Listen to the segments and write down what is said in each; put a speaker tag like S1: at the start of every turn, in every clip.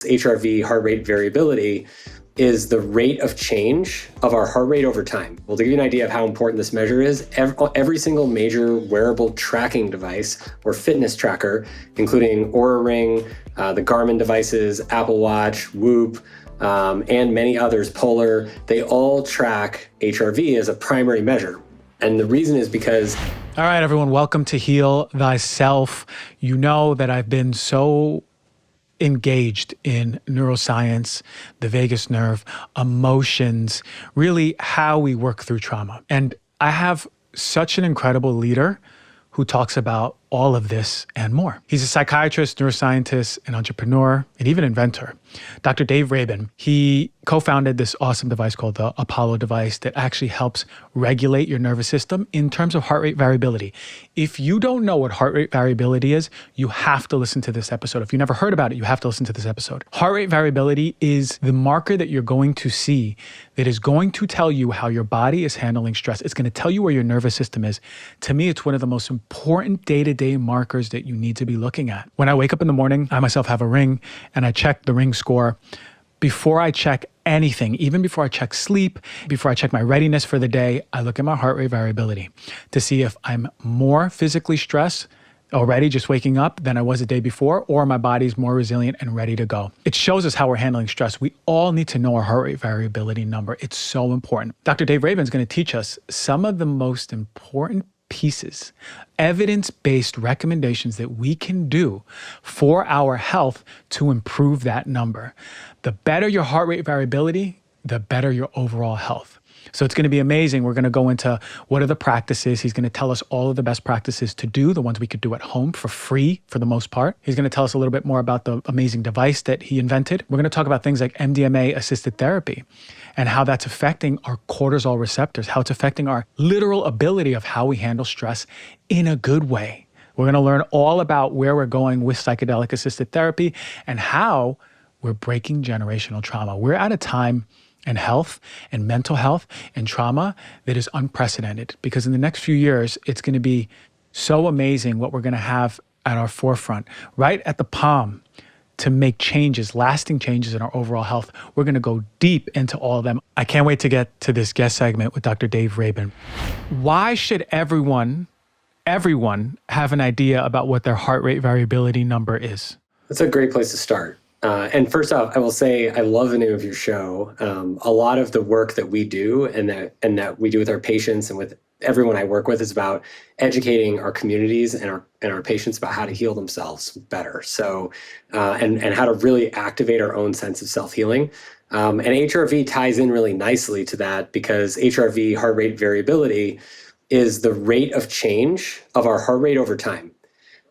S1: HRV, heart rate variability, is the rate of change of our heart rate over time. Well, to give you an idea of how important this measure is, every single major wearable tracking device or fitness tracker, including Oura Ring, the Garmin devices, Apple Watch, Whoop, and many others, Polar, they all track HRV as a primary measure. And the reason is because...
S2: All right, everyone, welcome to Heal Thyself. You know that I've been so engaged in neuroscience, the vagus nerve, emotions, really how we work through trauma. And I have such an incredible leader who talks about all of this and more. He's a psychiatrist, neuroscientist, an entrepreneur, and even inventor. Dr. Dave Rabin, he co-founded this awesome device called the Apollo device that actually helps regulate your nervous system in terms of heart rate variability. If you don't know what heart rate variability is, you have to listen to this episode. If you never heard about it, you have to listen to this episode. Heart rate variability is the marker that you're going to see that is going to tell you how your body is handling stress. It's going to tell you where your nervous system is. To me, it's one of the most important day-to-day markers that you need to be looking at. When I wake up in the morning, I myself have a ring and I check the ring score. Before I check anything, even before I check sleep, before I check my readiness for the day, I look at my heart rate variability to see if I'm more physically stressed already just waking up than I was the day before, or my body's more resilient and ready to go. It shows us how we're handling stress. We all need to know our heart rate variability number. It's so important. Dr. Dave Rabin is going to teach us some of the most important pieces, evidence-based recommendations that we can do for our health to improve that number. The better your heart rate variability, the better your overall health. So it's going to be amazing. We're going to go into what are the practices. He's going to tell us all of the best practices to do, the ones we could do at home for free for the most part. He's going to tell us a little bit more about the amazing device that he invented. We're going to talk about things like MDMA-assisted therapy and how that's affecting our cortisol receptors, how it's affecting our literal ability of how we handle stress in a good way. We're going to learn all about where we're going with psychedelic-assisted therapy and how we're breaking generational trauma. We're at a time in health and mental health and trauma that is unprecedented, because in the next few years, it's going to be so amazing what we're going to have at our forefront, right at the palm, to make changes, lasting changes in our overall health. We're going to go deep into all of them. I can't wait to get to this guest segment with Dr. Dave Rabin. Why should everyone have an idea about what their heart rate variability number is?
S1: That's a great place to start. And first off, I will say I love the name of your show. A lot of the work that we do and that we do with our patients and with everyone I work with is about educating our communities and our patients about how to heal themselves better. So and how to really activate our own sense of self-healing. And HRV ties in really nicely to that, because HRV, heart rate variability, is the rate of change of our heart rate over time.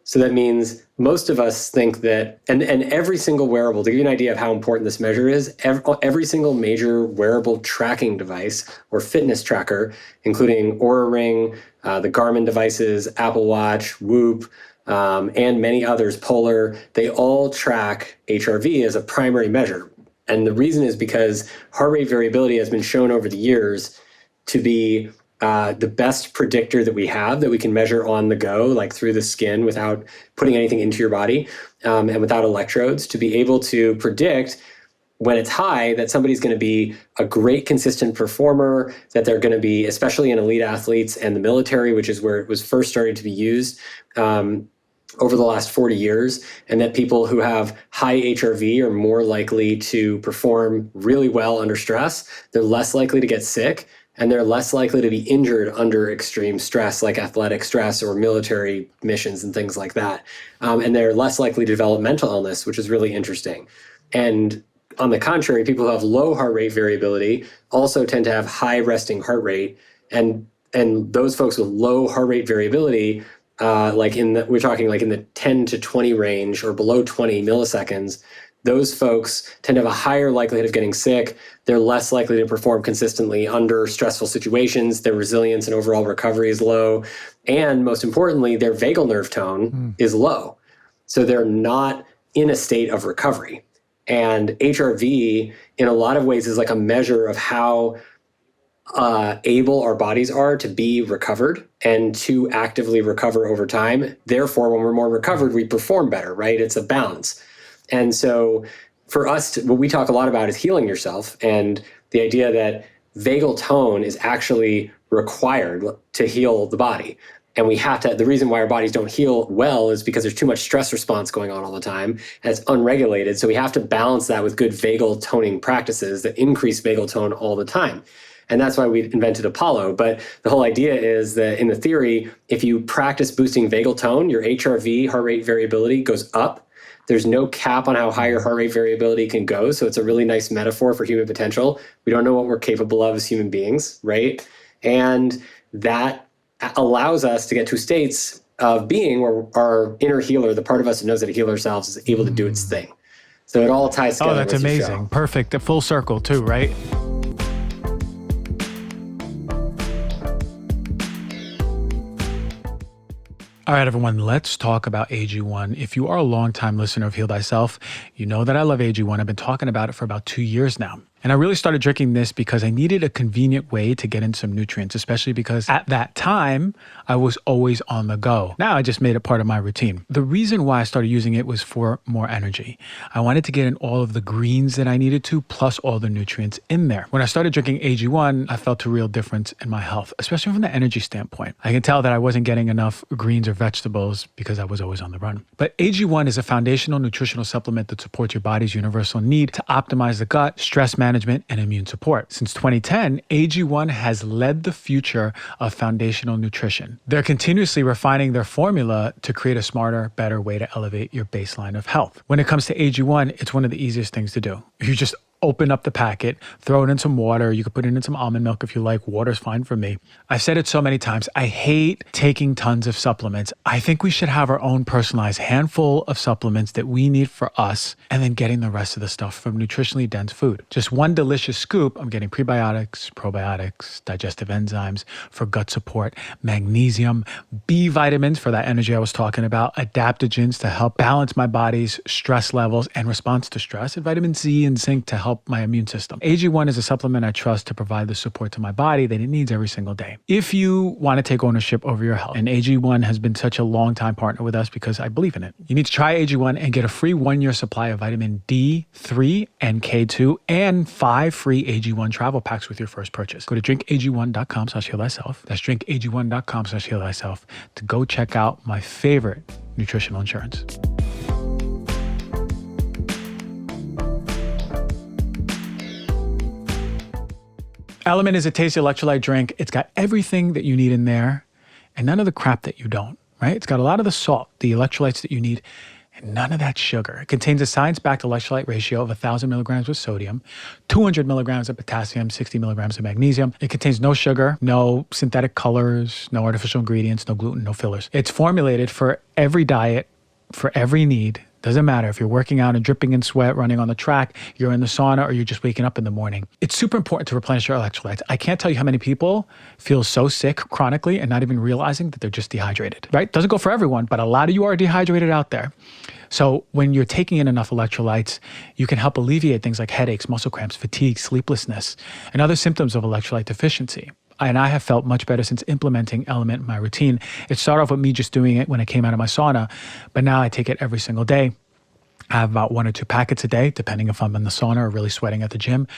S1: So that means most of us think that, and every single wearable, to give you an idea of how important this measure is, every single major wearable tracking device or fitness tracker, including Oura Ring, the Garmin devices, Apple Watch, Whoop, and many others, Polar, they all track HRV as a primary measure. And the reason is because heart rate variability has been shown over the years to be the best predictor that we have, that we can measure on the go, like through the skin without putting anything into your body, and without electrodes, to be able to predict when it's high that somebody's going to be a great consistent performer, that they're going to be, especially in elite athletes and the military, which is where it was first started to be used over the last 40 years, and that people who have high HRV are more likely to perform really well under stress. They're less likely to get sick, and they're less likely to be injured under extreme stress, like athletic stress or military missions and things like that. And they're less likely to develop mental illness, which is really interesting. And on the contrary, people who have low heart rate variability also tend to have high resting heart rate. And those folks with low heart rate variability, we're talking like in the 10 to 20 range or below 20 milliseconds, those folks tend to have a higher likelihood of getting sick. They're less likely to perform consistently under stressful situations. Their resilience and overall recovery is low. And most importantly, their vagal nerve tone is low. So they're not in a state of recovery. And HRV, in a lot of ways, is like a measure of how able our bodies are to be recovered and to actively recover over time. Therefore, when we're more recovered, we perform better, right? It's a balance. And so for us, what we talk a lot about is healing yourself, and the idea that vagal tone is actually required to heal the body. And we have to, the reason why our bodies don't heal well is because there's too much stress response going on all the time, and it's unregulated. So we have to balance that with good vagal toning practices that increase vagal tone all the time. And that's why we invented Apollo. But the whole idea is that in the theory, if you practice boosting vagal tone, your HRV, heart rate variability, goes up. There's no cap on how high your heart rate variability can go. So it's a really nice metaphor for human potential. We don't know what we're capable of as human beings, right? And that allows us to get to states of being where our inner healer, the part of us that knows how to heal ourselves, is able to do its thing. So it all ties together.
S2: Oh, that's amazing. Perfect. A full circle too, right? All right, everyone, let's talk about AG1. If you are a longtime listener of Heal Thyself, you know that I love AG1. I've been talking about it for about 2 years now. And I really started drinking this because I needed a convenient way to get in some nutrients, especially because at that time, I was always on the go. Now I just made it part of my routine. The reason why I started using it was for more energy. I wanted to get in all of the greens that I needed to, plus all the nutrients in there. When I started drinking AG1, I felt a real difference in my health, especially from the energy standpoint. I can tell that I wasn't getting enough greens or vegetables because I was always on the run. But AG1 is a foundational nutritional supplement that supports your body's universal need to optimize the gut, stress management, and immune support. Since 2010, AG1 has led the future of foundational nutrition. They're continuously refining their formula to create a smarter, better way to elevate your baseline of health. When it comes to AG1, it's one of the easiest things to do. You just open up the packet, throw it in some water. You could put it in some almond milk if you like. Water's fine for me. I've said it so many times. I hate taking tons of supplements. I think we should have our own personalized handful of supplements that we need for us, and then getting the rest of the stuff from nutritionally dense food. Just one delicious scoop, I'm getting prebiotics, probiotics, digestive enzymes for gut support, magnesium, B vitamins for that energy I was talking about, adaptogens to help balance my body's stress levels and response to stress, and vitamin C and zinc to help my immune system. AG1 is a supplement I trust to provide the support to my body that it needs every single day. If you want to take ownership over your health, and AG1 has been such a long time partner with us because I believe in it, you need to try AG1 and get a free 1-year supply of vitamin D3 and K2 and 5 free AG1 travel packs with your first purchase. Go to drinkag1.com/heal-thyself. That's drinkag1.com/heal-thyself to go check out my favorite nutritional insurance. LMNT is a tasty electrolyte drink. It's got everything that you need in there and none of the crap that you don't, right? It's got a lot of the salt, the electrolytes that you need, and none of that sugar. It contains a science-backed electrolyte ratio of 1,000 milligrams of sodium, 200 milligrams of potassium, 60 milligrams of magnesium. It contains no sugar, no synthetic colors, no artificial ingredients, no gluten, no fillers. It's formulated for every diet, for every need. Doesn't matter if you're working out and dripping in sweat, running on the track, you're in the sauna, or you're just waking up in the morning. It's super important to replenish your electrolytes. I can't tell you how many people feel so sick chronically and not even realizing that they're just dehydrated, right? Doesn't go for everyone, but a lot of you are dehydrated out there. So when you're taking in enough electrolytes, you can help alleviate things like headaches, muscle cramps, fatigue, sleeplessness, and other symptoms of electrolyte deficiency. And I have felt much better since implementing LMNT in my routine. It started off with me just doing it when I came out of my sauna, but now I take it every single day. I have about 1 or 2 packets a day, depending if I'm in the sauna or really sweating at the gym,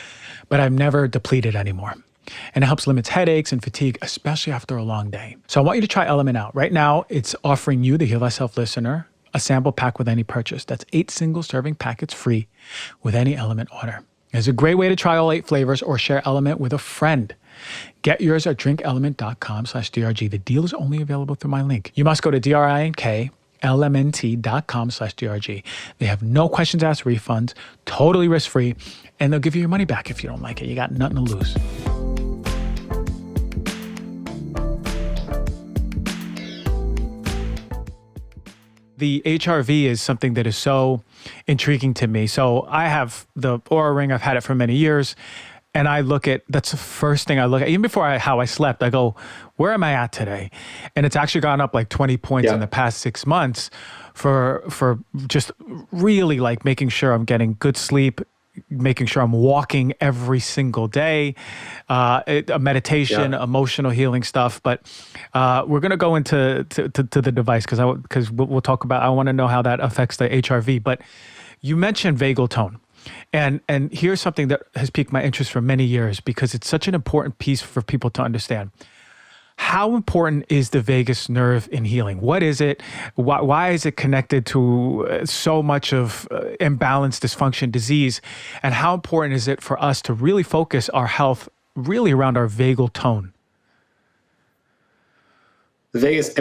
S2: but I'm never depleted anymore. And it helps limit headaches and fatigue, especially after a long day. So I want you to try LMNT out. Right now, it's offering you, the Heal Thyself listener, a sample pack with any purchase. That's 8 single serving packets free with any LMNT order. It's a great way to try all 8 flavors or share LMNT with a friend. Get yours at drinklmnt.com/DRG. The deal is only available through my link. You must go to drinkLMNT.com/DRG. They have no questions asked refunds, totally risk-free, and they'll give you your money back if you don't like it. You got nothing to lose. The HRV is something that is so intriguing to me. So I have the Oura Ring. I've had it for many years. And I look at, that's the first thing I look at. Even before how I slept, I go, where am I at today? And it's actually gone up like 20 points in the past 6 months for just really like making sure I'm getting good sleep, making sure I'm walking every single day, a meditation, emotional healing stuff. But we're going to go into the device because we'll talk about, I want to know how that affects the HRV. But you mentioned vagal tone. And here's something that has piqued my interest for many years because it's such an important piece for people to understand. How important is the vagus nerve in healing? What is it? Why is it connected to so much of imbalance, dysfunction, disease? And how important is it for us to really focus our health really around our vagal tone?
S1: The vagus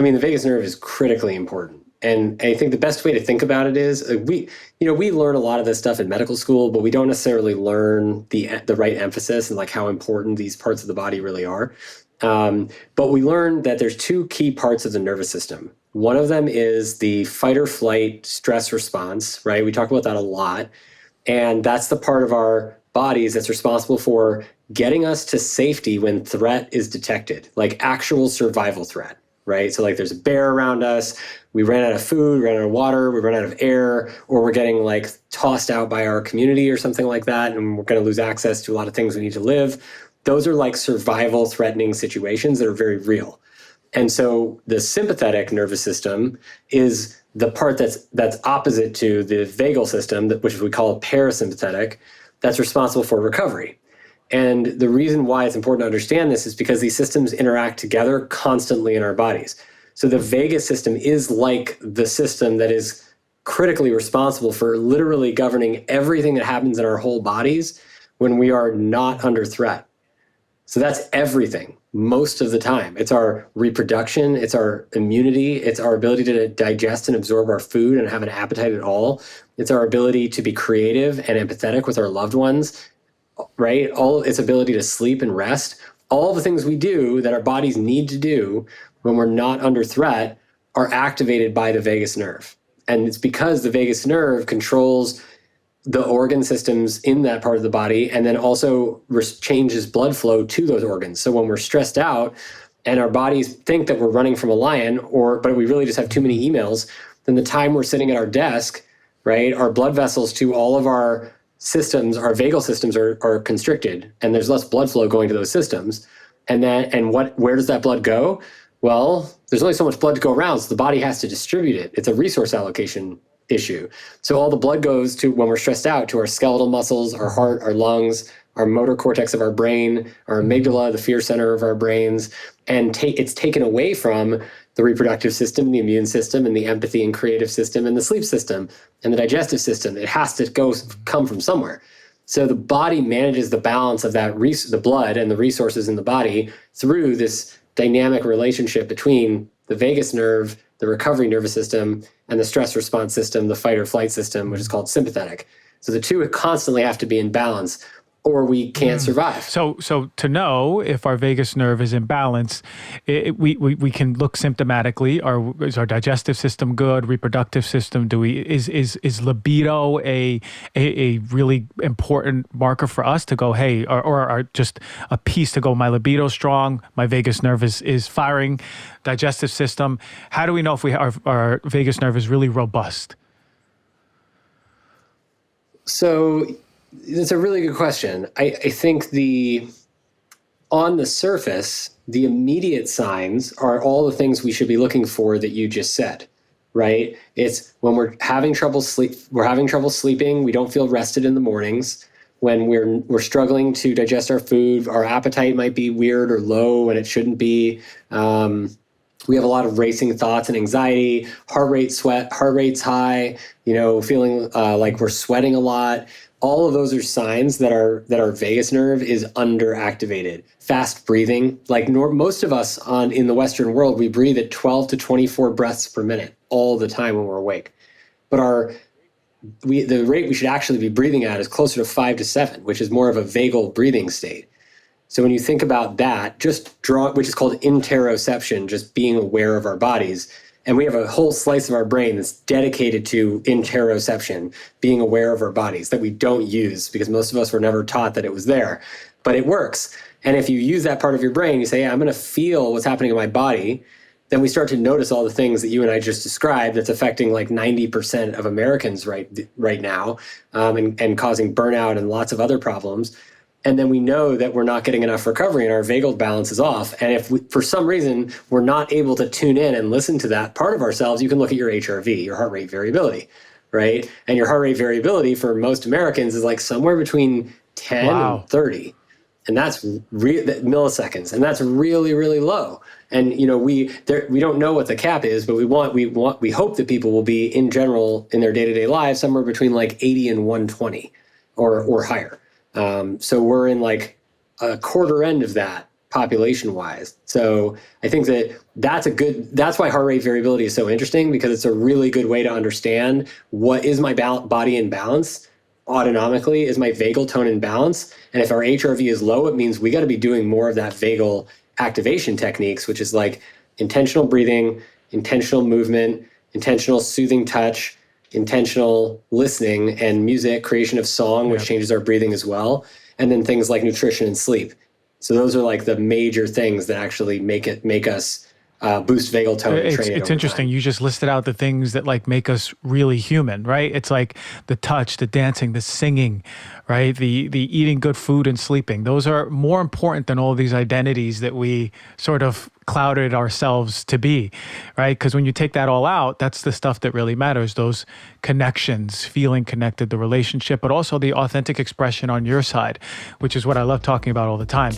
S1: nerve is critically important. And I think the best way to think about it is we learn a lot of this stuff in medical school, but we don't necessarily learn the right emphasis and like how important these parts of the body really are. But we learned that there's two key parts of the nervous system. One of them is the fight or flight stress response, right? We talk about that a lot. And that's the part of our bodies that's responsible for getting us to safety when threat is detected, like actual survival threat, right? So like there's a bear around us, we ran out of food, we ran out of water, we ran out of air, or we're getting like tossed out by our community or something like that, and we're going to lose access to a lot of things we need to live. Those are like survival threatening situations that are very real. And so the sympathetic nervous system is the part that's opposite to the vagal system, which we call parasympathetic, that's responsible for recovery. And the reason why it's important to understand this is because these systems interact together constantly in our bodies. So the vagus system is like the system that is critically responsible for literally governing everything that happens in our whole bodies when we are not under threat. So that's everything, most of the time. It's our reproduction, it's our immunity, it's our ability to digest and absorb our food and have an appetite at all. It's our ability to be creative and empathetic with our loved ones, right? Its ability to sleep and rest. All the things we do that our bodies need to do when we're not under threat are activated by the vagus nerve. And it's because the vagus nerve controls the organ systems in that part of the body, and then also changes blood flow to those organs. So when we're stressed out and our bodies think that we're running from a lion, but we really just have too many emails, then the time we're sitting at our desk, right, our blood vessels to all of our systems, our vagal systems are constricted, and there's less blood flow going to those systems. Where does that blood go? Well, there's only so much blood to go around, so the body has to distribute it. It's a resource allocation issue. So all the blood goes to, when we're stressed out, to our skeletal muscles, our heart, our lungs, our motor cortex of our brain, our amygdala, the fear center of our brains, and it's taken away from the reproductive system, the immune system, and the empathy and creative system, and the sleep system, and the digestive system. It has to come from somewhere. So the body manages the balance of that, the blood and the resources in the body through this dynamic relationship between the vagus nerve, the recovery nervous system, and the stress response system, the fight or flight system, which is called sympathetic. So the two constantly have to be in balance, or we can't survive.
S2: So to know if our vagus nerve is imbalanced, we can look symptomatically. Is our digestive system good? Reproductive system? Is libido a really important marker for us to go, hey, or just a piece to go, my libido is strong, my vagus nerve is firing, digestive system. How do we know if our vagus nerve is really robust?
S1: So that's a really good question. I think on the surface, the immediate signs are all the things we should be looking for that you just said, right? It's when we're having trouble sleeping, we don't feel rested in the mornings. When we're struggling to digest our food, our appetite might be weird or low when it shouldn't be. We have a lot of racing thoughts and anxiety, heart rate's high, feeling like we're sweating a lot. All of those are signs that our vagus nerve is underactivated. Fast breathing, like most of us in the Western world, we breathe at 12 to 24 breaths per minute all the time when we're awake. But the rate we should actually be breathing at is closer to 5 to 7, which is more of a vagal breathing state. So when you think about that, which is called interoception, just being aware of our bodies. And we have a whole slice of our brain that's dedicated to interoception, being aware of our bodies, that we don't use because most of us were never taught that it was there. But it works. And if you use that part of your brain, you say, yeah, I'm going to feel what's happening in my body, then we start to notice all the things that you and I just described that's affecting like 90% of Americans right now, and causing burnout and lots of other problems. And then we know that we're not getting enough recovery and our vagal balance is off. And if for some reason we're not able to tune in and listen to that part of ourselves, you can look at your HRV, your heart rate variability, right? And your heart rate variability for most Americans is like somewhere between 10 and 30. And that's milliseconds, and that's really, really low. And we don't know what the cap is, but we hope that people will be, in general, in their day-to-day lives, somewhere between like 80 and 120 or higher. So we're in like a quarter end of that population-wise. So I think that's why heart rate variability is so interesting, because it's a really good way to understand what is my body in balance. Autonomically, is my vagal tone in balance? And if our HRV is low, it means we got to be doing more of that vagal activation techniques, which is like intentional breathing, intentional movement, intentional soothing touch, intentional listening and music, creation of song, which changes our breathing as well. And then things like nutrition and sleep. So those are like the major things that actually make us boost vagal tone.
S2: It's interesting. You just listed out the things that like make us really human, right? It's like the touch, the dancing, the singing, right? The eating good food and sleeping. Those are more important than all these identities that we sort of clouded ourselves to be, right? Because when you take that all out, that's the stuff that really matters. Those connections, feeling connected, the relationship, but also the authentic expression on your side, which is what I love talking about all the time.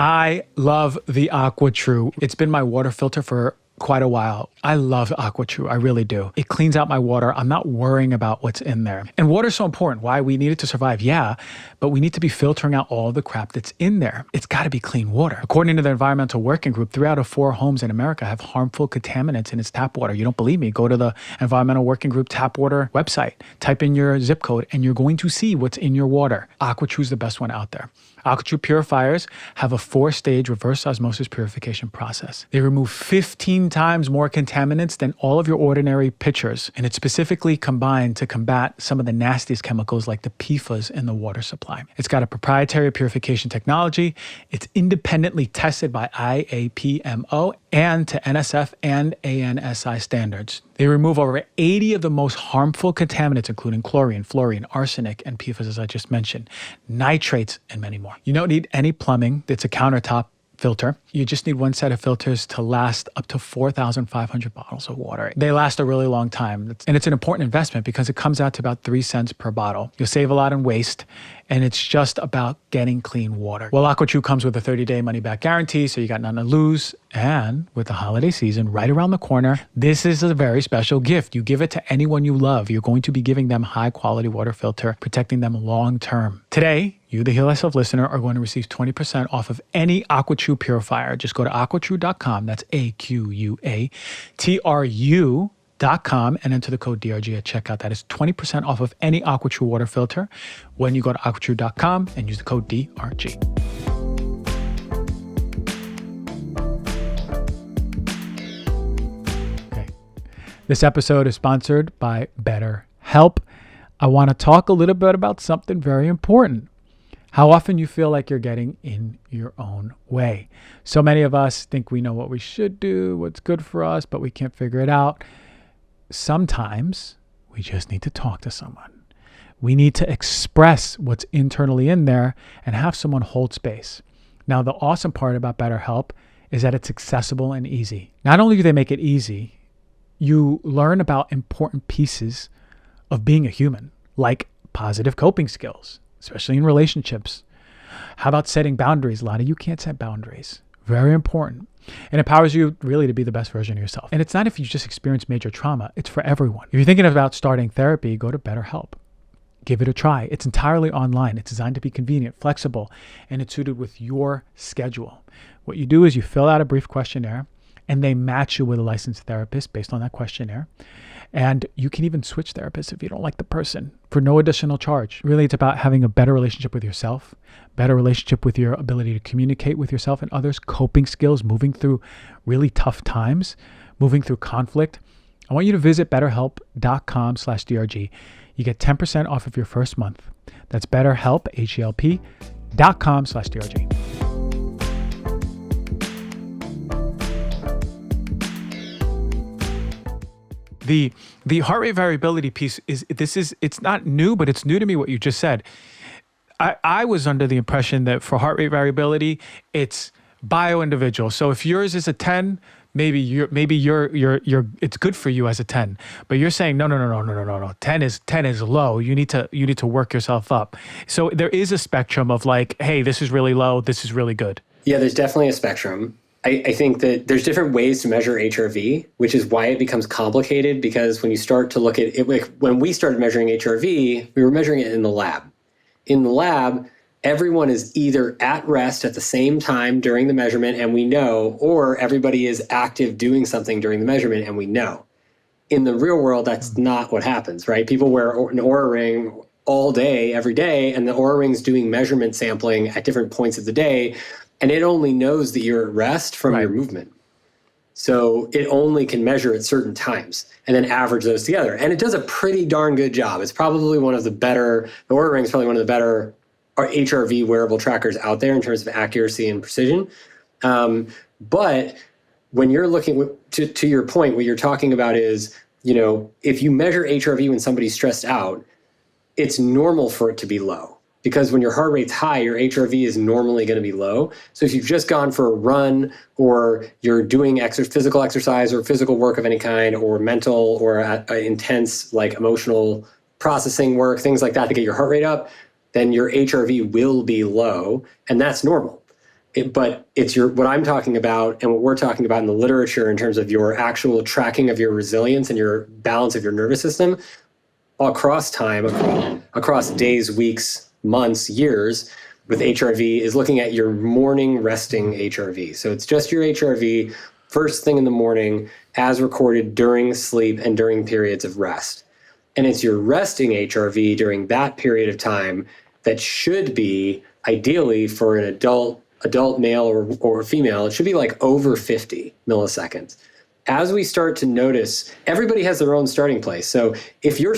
S2: I love the AquaTrue. It's been my water filter for quite a while. I love AquaTrue. I really do. It cleans out my water. I'm not worrying about what's in there. And water's so important. Why? We need it to survive. Yeah, but we need to be filtering out all the crap that's in there. It's got to be clean water. According to the Environmental Working Group, 3 out of 4 homes in America have harmful contaminants in its tap water. You don't believe me? Go to the Environmental Working Group tap water website, type in your zip code, and you're going to see what's in your water. AquaTrue's the best one out there. AquaTrue purifiers have a 4-stage reverse osmosis purification process. They remove 15 times more contaminants than all of your ordinary pitchers, and it's specifically combined to combat some of the nastiest chemicals like the PFAS in the water supply. It's got a proprietary purification technology. It's independently tested by IAPMO and to NSF and ANSI standards. They remove over 80 of the most harmful contaminants, including chlorine, fluorine, arsenic, and PFAS, as I just mentioned, nitrates, and many more. You don't need any plumbing. It's a countertop filter. You just need one set of filters to last up to 4,500 bottles of water. They last a really long time. And it's an important investment because it comes out to about 3 cents per bottle. You'll save a lot in waste, and it's just about getting clean water. Well, AquaTrue comes with a 30-day money-back guarantee, so you got nothing to lose. And with the holiday season right around the corner, this is a very special gift. You give it to anyone you love. You're going to be giving them high-quality water filter, protecting them long-term. Today, you, the Heal Thyself listener, are going to receive 20% off of any AquaTrue purifier. Just go to aquatrue.com. That's AQUATRU.com and enter the code DRG at checkout. That is 20% off of any AquaTrue water filter when you go to aquatrue.com and use the code DRG. Okay. This episode is sponsored by BetterHelp. I want to talk a little bit about something very important. How often you feel like you're getting in your own way. So many of us think we know what we should do, what's good for us, but we can't figure it out. Sometimes we just need to talk to someone. We need to express what's internally in there and have someone hold space. Now, the awesome part about BetterHelp is that it's accessible and easy. Not only do they make it easy, you learn about important pieces of being a human, like positive coping skills, especially in relationships. How about setting boundaries? A lot of you can't set boundaries. Very important. It empowers you really to be the best version of yourself. And it's not if you just experienced major trauma, it's for everyone. If you're thinking about starting therapy, go to BetterHelp. Give it a try. It's entirely online. It's designed to be convenient, flexible, and it's suited with your schedule. What you do is you fill out a brief questionnaire, and they match you with a licensed therapist based on that questionnaire. And you can even switch therapists if you don't like the person for no additional charge. Really, it's about having a better relationship with yourself, better relationship with your ability to communicate with yourself and others, coping skills, moving through really tough times, moving through conflict. I want you to visit betterhelp.com/DRG. You get 10% off of your first month. That's betterhelp, HELP.com/DRG. The heart rate variability piece it's not new, but it's new to me what you just said. I was under the impression that for heart rate variability, it's bio individual. So if yours is a 10, maybe it's good for you as a 10. But you're saying no. 10 is low. You need to work yourself up. So there is a spectrum of like, hey, this is really low, this is really good.
S1: Yeah, there's definitely a spectrum. I think that there's different ways to measure HRV, which is why it becomes complicated, because when you start to look at it, like when we started measuring HRV, we were measuring it in the lab. In the lab, everyone is either at rest at the same time during the measurement and we know, or everybody is active doing something during the measurement and we know. In the real world, that's not what happens, right? People wear an Oura ring all day, every day, and the Oura ring's doing measurement sampling at different points of the day, and it only knows that you're at rest from your movement. So it only can measure at certain times and then average those together. And it does a pretty darn good job. It's probably one of the better, the Oura ring is probably one of the better HRV wearable trackers out there in terms of accuracy and precision. But when you're looking, to your point, what you're talking about is, if you measure HRV when somebody's stressed out, it's normal for it to be low. Because when your heart rate's high, your HRV is normally going to be low. So if you've just gone for a run, or you're doing physical exercise or physical work of any kind, or mental or intense like emotional processing work, things like that to get your heart rate up, then your HRV will be low, and that's normal. But it's what I'm talking about and what we're talking about in the literature in terms of your actual tracking of your resilience and your balance of your nervous system across time, across days, weeks, months, years with HRV is looking at your morning resting HRV. So it's just your HRV first thing in the morning as recorded during sleep and during periods of rest. And it's your resting HRV during that period of time that should be, ideally for an adult male or female, it should be like over 50 milliseconds. As we start to notice, everybody has their own starting place. So if you're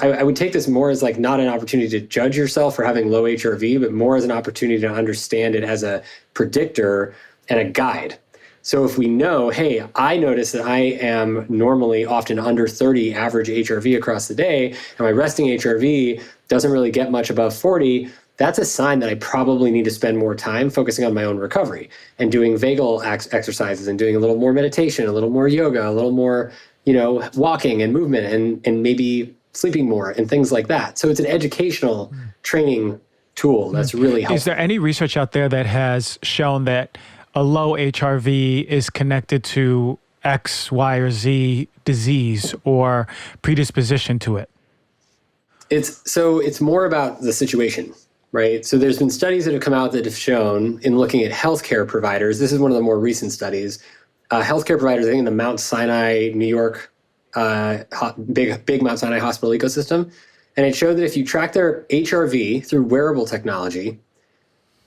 S1: I would take this more as like not an opportunity to judge yourself for having low HRV, but more as an opportunity to understand it as a predictor and a guide. So if we know, hey, I notice that I am normally often under 30 average HRV across the day, and my resting HRV doesn't really get much above 40, that's a sign that I probably need to spend more time focusing on my own recovery and doing vagal exercises and doing a little more meditation, a little more yoga, a little more, walking and movement and maybe sleeping more and things like that. So it's an educational training tool that's really helpful.
S2: Is there any research out there that has shown that a low HRV is connected to X, Y, or Z disease or predisposition to it?
S1: It's more about the situation. Right. So there's been studies that have come out that have shown in looking at healthcare providers, this is one of the more recent studies, healthcare providers, I think in the Mount Sinai, New York, big Mount Sinai hospital ecosystem. And it showed that if you track their HRV through wearable technology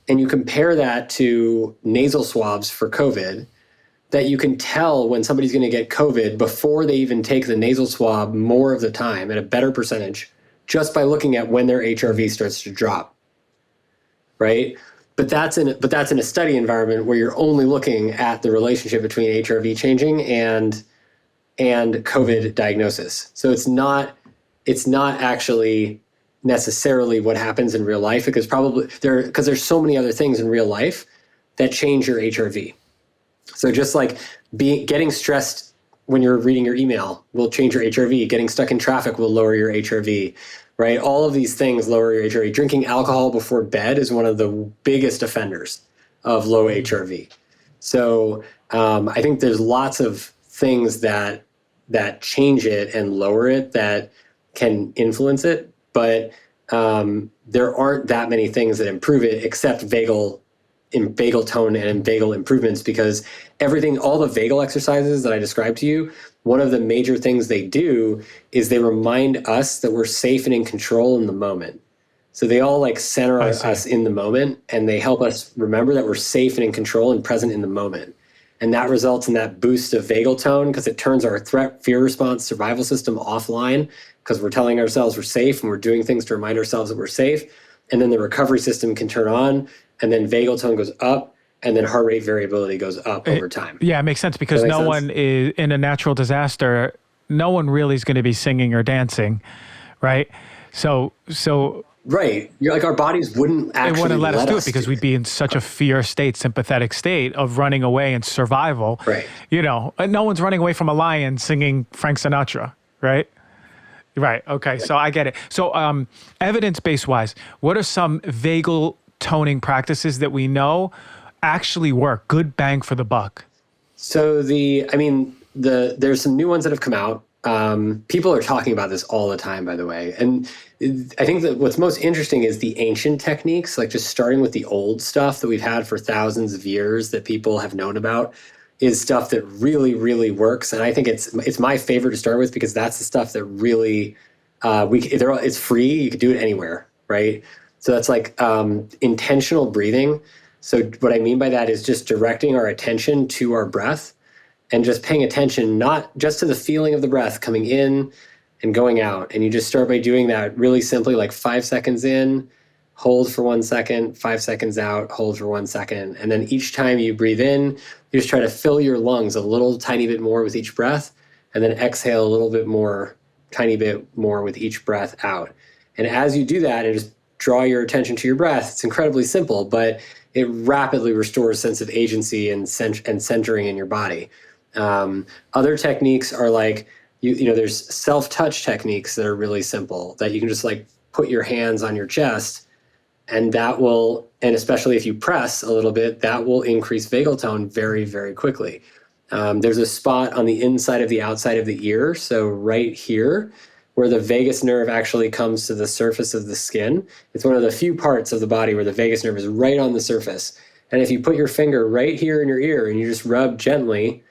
S1: and you compare that to nasal swabs for COVID, that you can tell when somebody's going to get COVID before they even take the nasal swab more of the time at a better percentage, just by looking at when their HRV starts to drop. Right? But that's in a study environment where you're only looking at the relationship between HRV changing and COVID diagnosis. So it's not actually necessarily what happens in real life, because there's so many other things in real life that change your HRV. So just like getting stressed when you're reading your email will change your HRV. Getting stuck in traffic will lower your HRV. Right? All of these things lower your HRV. Drinking alcohol before bed is one of the biggest offenders of low HRV. So I think there's lots of things that change it and lower it that can influence it, but there aren't that many things that improve it except vagal tone and vagal improvements, because all the vagal exercises that I described to you, one of the major things they do is they remind us that we're safe and in control in the moment. So they all like center us in the moment, and they help us remember that we're safe and in control and present in the moment. And that results in that boost of vagal tone, because it turns our threat, fear response, survival system offline, because we're telling ourselves we're safe and we're doing things to remind ourselves that we're safe. And then the recovery system can turn on, and then vagal tone goes up, and then heart rate variability goes up over time.
S2: Yeah, it makes sense, because no one is in a natural disaster. No one really is going to be singing or dancing, right? So
S1: Right. You're like, our bodies wouldn't
S2: They
S1: actually
S2: wouldn't let us do it
S1: do
S2: because we'd
S1: it.
S2: be in such a fear state, sympathetic state of running away and survival.
S1: Right.
S2: You know, no one's running away from a lion singing Frank Sinatra, right? Right. Okay. So I get it. So, evidence-based wise, what are some vagal toning practices that we know actually work? Good bang for the buck.
S1: So there's some new ones that have come out. People are talking about this all the time, by the way. And I think that what's most interesting is the ancient techniques, like just starting with the old stuff that we've had for thousands of years that people have known about, is stuff that really, really works. And I think it's my favorite to start with because that's the stuff that really it's free. You can do it anywhere, right? So that's like intentional breathing. So what I mean by that is just directing our attention to our breath and just paying attention, not just to the feeling of the breath coming in and going out. And you just start by doing that really simply, like 5 seconds in, hold for 1 second, 5 seconds out, hold for 1 second. And then each time you breathe in, you just try to fill your lungs a little tiny bit more with each breath, and then exhale a little bit more, tiny bit more with each breath out. And as you do that and just draw your attention to your breath, it's incredibly simple, but it rapidly restores sense of agency and centering in your body. Other techniques are like, there's self-touch techniques that are really simple that you can just like put your hands on your chest, and and especially if you press a little bit, that will increase vagal tone very, very quickly. There's a spot on the inside of the outside of the ear, so right here, where the vagus nerve actually comes to the surface of the skin. It's one of the few parts of the body where the vagus nerve is right on the surface. And if you put your finger right here in your ear and you just rub gently,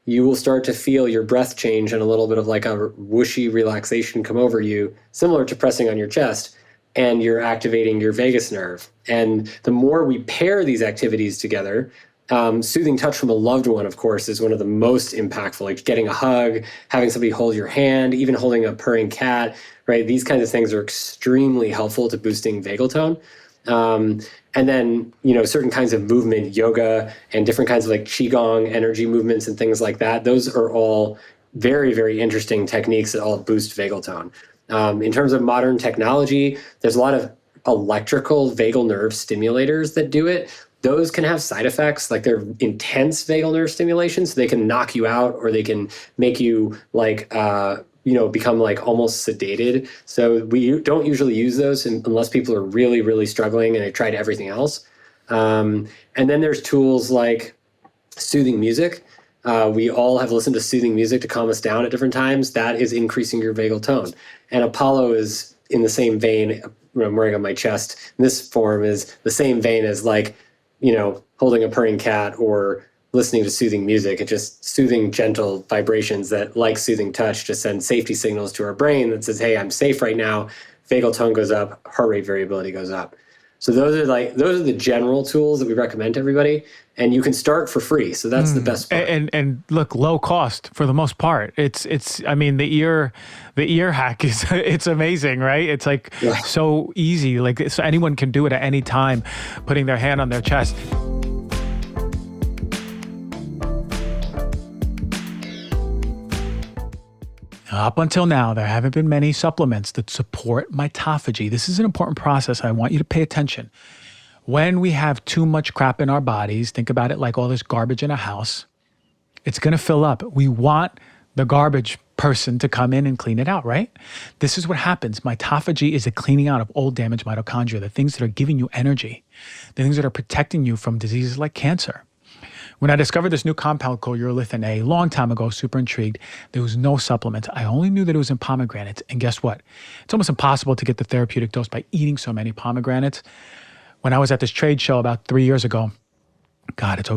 S1: you will start to feel your breath change and a little bit of like a whooshy relaxation come over you, similar to pressing on your chest, and you're activating your vagus nerve. And the more we pair these activities together, soothing touch from a loved one, of course, is one of the most impactful, like getting a hug, having somebody hold your hand, even holding a purring cat, right? These kinds of things are extremely helpful to boosting vagal tone. And then, certain kinds of movement, yoga, and different kinds of like qigong energy movements and things like that. Those are all very, very interesting techniques that all boost vagal tone. In terms of modern technology, there's a lot of electrical vagal nerve stimulators that do it. Those can have side effects, like they're intense vagal nerve stimulation, so they can knock you out or they can make you like, become like almost sedated. So we don't usually use those unless people are really, really struggling and they tried everything else. And then there's tools like soothing music. We all have listened to soothing music to calm us down at different times. That is increasing your vagal tone. And Apollo is in the same vein. What I'm wearing on my chest in this form is the same vein as like, holding a purring cat or listening to soothing music. It's just soothing, gentle vibrations that, like soothing touch, just send safety signals to our brain that says, hey, I'm safe right now. Vagal tone goes up, heart rate variability goes up. So those are the general tools that we recommend to everybody, and you can start for free. So that's the best part.
S2: And look, low cost for the most part. I mean, the ear hack is it's amazing, right? It's like so easy. Like so anyone can do it at any time, putting their hand on their chest. Up until now, there haven't been many supplements that support mitophagy. This is an important process. I want you to pay attention. When we have too much crap in our bodies, think about it like all this garbage in a house, it's going to fill up. We want the garbage person to come in and clean it out, right? This is what happens. Mitophagy is a cleaning out of old damaged mitochondria, the things that are giving you energy, the things that are protecting you from diseases like cancer. When I discovered this new compound called urolithin A a long time ago, super intrigued, there was no supplement. I only knew that it was in pomegranates. And guess what? It's almost impossible to get the therapeutic dose by eating so many pomegranates. When I was at this trade show about 3 years ago, God, it's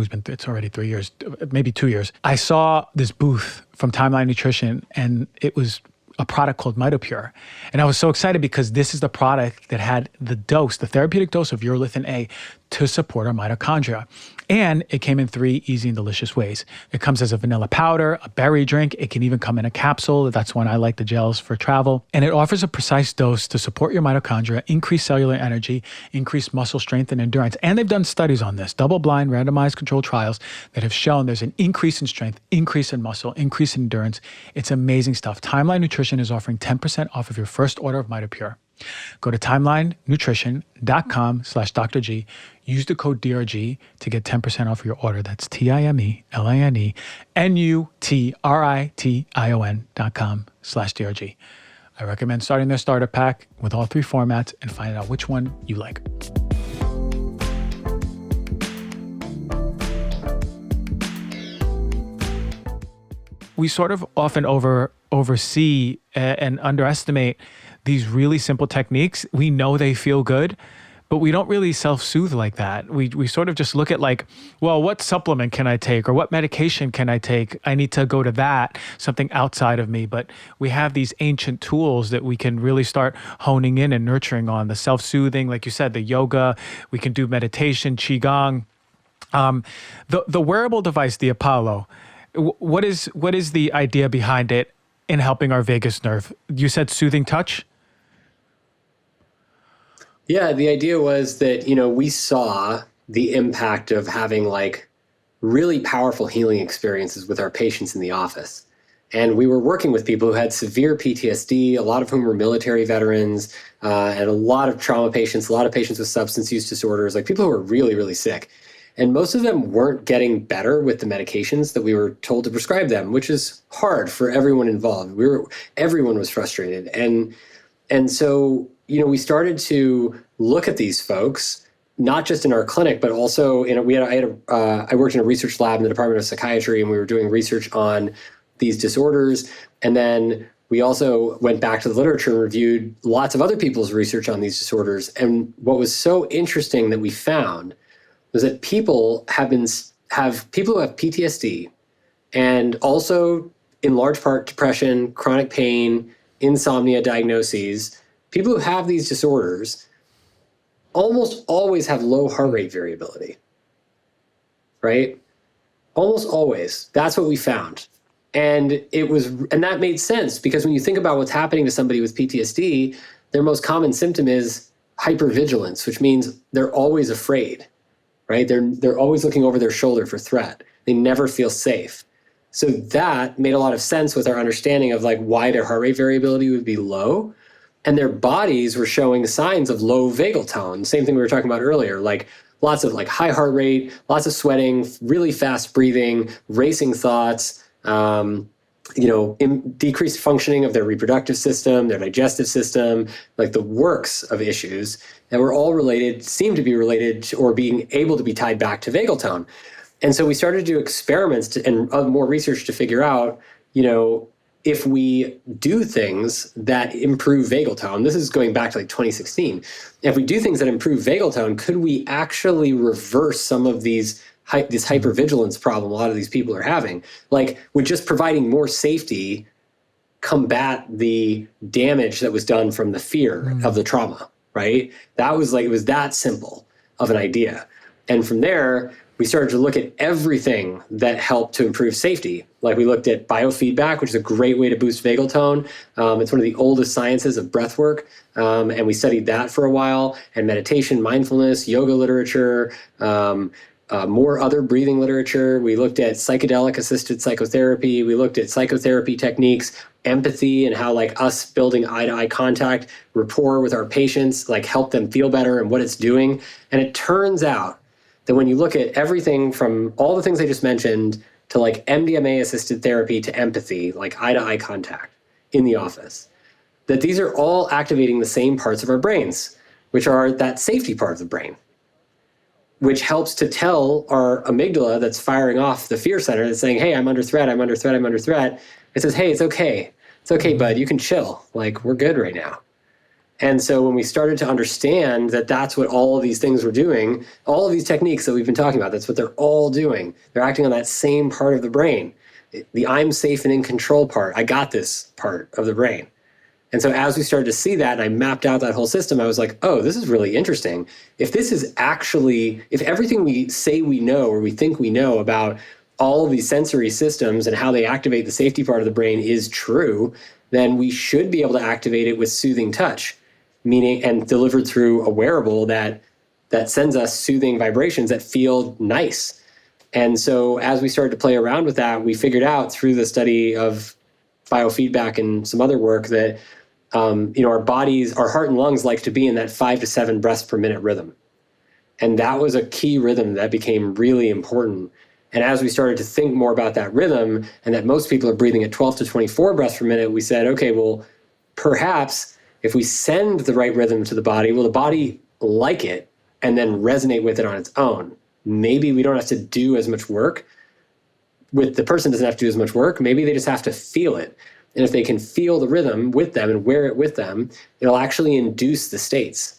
S2: already 3 years, maybe 2 years. I saw this booth from Timeline Nutrition, and it was a product called MitoPure. And I was so excited because this is the product that had the therapeutic dose of urolithin A to support our mitochondria. And it came in 3 easy and delicious ways. It comes as a vanilla powder, a berry drink. It can even come in a capsule. That's when I like the gels for travel. And it offers a precise dose to support your mitochondria, increase cellular energy, increase muscle strength and endurance. And they've done studies on this, double-blind, randomized controlled trials that have shown there's an increase in strength, increase in muscle, increase in endurance. It's amazing stuff. Timeline Nutrition is offering 10% off of your first order of MitoPure. Go to timelinenutrition.com/Dr. G. Use the code DRG to get 10% off your order. That's TIMELINENUTRITION.com/DRG. I recommend starting their starter pack with all 3 formats and finding out which one you like. We sort of often oversee and underestimate these really simple techniques. We know they feel good, but we don't really self-soothe like that. We sort of just look at like, well, what supplement can I take or what medication can I take? I need to go to that, something outside of me. But we have these ancient tools that we can really start honing in and nurturing on. The self-soothing, like you said, the yoga, we can do meditation, qigong. The wearable device, the Apollo, what is the idea behind it in helping our vagus nerve? You said soothing touch?
S1: Yeah, the idea was that, we saw the impact of having like really powerful healing experiences with our patients in the office. And we were working with people who had severe PTSD, a lot of whom were military veterans, and a lot of trauma patients, a lot of patients with substance use disorders, like people who were really, really sick. And most of them weren't getting better with the medications that we were told to prescribe them, which is hard for everyone involved. Everyone was frustrated. And so, we started to look at these folks, not just in our clinic, but also I worked in a research lab in the Department of Psychiatry, and we were doing research on these disorders. And then we also went back to the literature and reviewed lots of other people's research on these disorders. And what was so interesting that we found was that people who have PTSD and also in large part depression, chronic pain, insomnia diagnoses, people who have these disorders almost always have low heart rate variability, right? Almost always. That's what we found. And that made sense because when you think about what's happening to somebody with PTSD, their most common symptom is hypervigilance, which means they're always afraid. Right? They're always looking over their shoulder for threat. They never feel safe. So that made a lot of sense with our understanding of like why their heart rate variability would be low. And their bodies were showing signs of low vagal tone. Same thing we were talking about earlier, like lots of like high heart rate, lots of sweating, really fast breathing, racing thoughts, decreased functioning of their reproductive system, their digestive system, like the works of issues that were all seem to be related to, or being able to be tied back to vagal tone. And so we started to do experiments and more research to figure out, if we do things that improve vagal tone, this is going back to like 2016, if we do things that improve vagal tone, could we actually reverse some of this hypervigilance problem a lot of these people are having? Like, would just providing more safety combat the damage that was done from the fear of the trauma, right? That was like, it was that simple of an idea. And from there, we started to look at everything that helped to improve safety. Like we looked at biofeedback, which is a great way to boost vagal tone. It's one of the oldest sciences of breath work. And we studied that for a while, and meditation, mindfulness, yoga literature, more other breathing literature. We looked at psychedelic-assisted psychotherapy. We looked at psychotherapy techniques, empathy, and how like us building eye-to-eye contact, rapport with our patients, like help them feel better and what it's doing. And it turns out that when you look at everything from all the things I just mentioned to like MDMA-assisted therapy to empathy, like eye-to-eye contact in the office, that these are all activating the same parts of our brains, which are that safety part of the brain, which helps to tell our amygdala that's firing off the fear center that's saying, hey, I'm under threat, I'm under threat, I'm under threat. It says, hey, it's okay. It's okay, bud, you can chill. Like, we're good right now. And so when we started to understand that that's what all of these things were doing, all of these techniques that we've been talking about, that's what they're all doing. They're acting on that same part of the brain, the I'm safe and in control part, I got this part of the brain. And so as we started to see that and I mapped out that whole system, I was like, oh, this is really interesting. If everything we say we know or we think we know about all of these sensory systems and how they activate the safety part of the brain is true, then we should be able to activate it with soothing touch, meaning and delivered through a wearable that sends us soothing vibrations that feel nice. And so as we started to play around with that, we figured out through the study of biofeedback and some other work that our heart and lungs like to be in that 5 to 7 breaths per minute rhythm. And that was a key rhythm that became really important. And as we started to think more about that rhythm and that most people are breathing at 12 to 24 breaths per minute, we said, okay, well, perhaps if we send the right rhythm to the body, will the body like it and then resonate with it on its own? Maybe we don't have to do as much work. The person doesn't have to do as much work. Maybe they just have to feel it. And if they can feel the rhythm with them and wear it with them, it'll actually induce the states.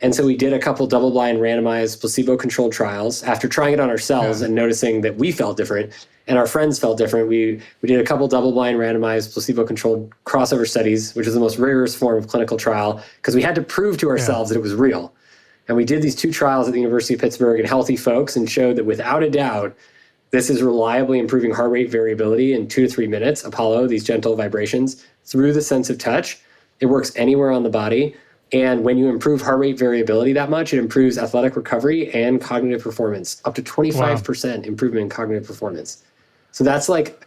S1: And so we did a couple double-blind randomized placebo-controlled trials after trying it on ourselves and noticing that we felt different and our friends felt different. We did a couple double-blind randomized placebo-controlled crossover studies, which is the most rigorous form of clinical trial because we had to prove to ourselves that it was real. And we did these 2 trials at the University of Pittsburgh in healthy folks and showed that without a doubt, this is reliably improving heart rate variability in 2 to 3 minutes, Apollo, these gentle vibrations, through the sense of touch. It works anywhere on the body. And when you improve heart rate variability that much, it improves athletic recovery and cognitive performance, up to 25% improvement in cognitive performance. So that's like